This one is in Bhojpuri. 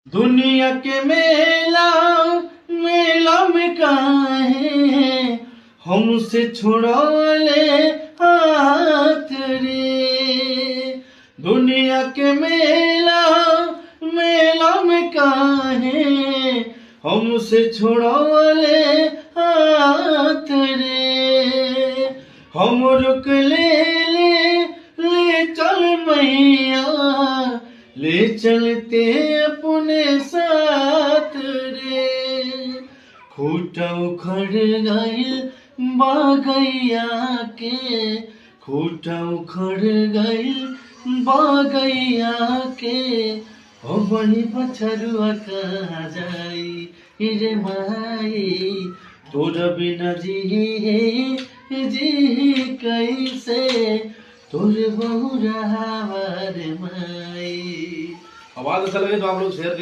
दुनिया के मेला मेला में काहे हमसे छुड़ौले हाथ रे। दुनिया के मेला मेला में काहे हमसे छुड़ौले हाथ रे। हम रुक ले चल मैया ले चलते अपने साथ रे। खूटा उखड़ गइल बागैया के, खूटा उखड़ गइल बागैया के। ओ बड़ी बछरुआ कहाँ जाई रे माई, तोरा बिना जी कैसे, तोरे बहुरा हमारे माई। आवाज अच्छा लगे तो आप लोग शेयर करिए।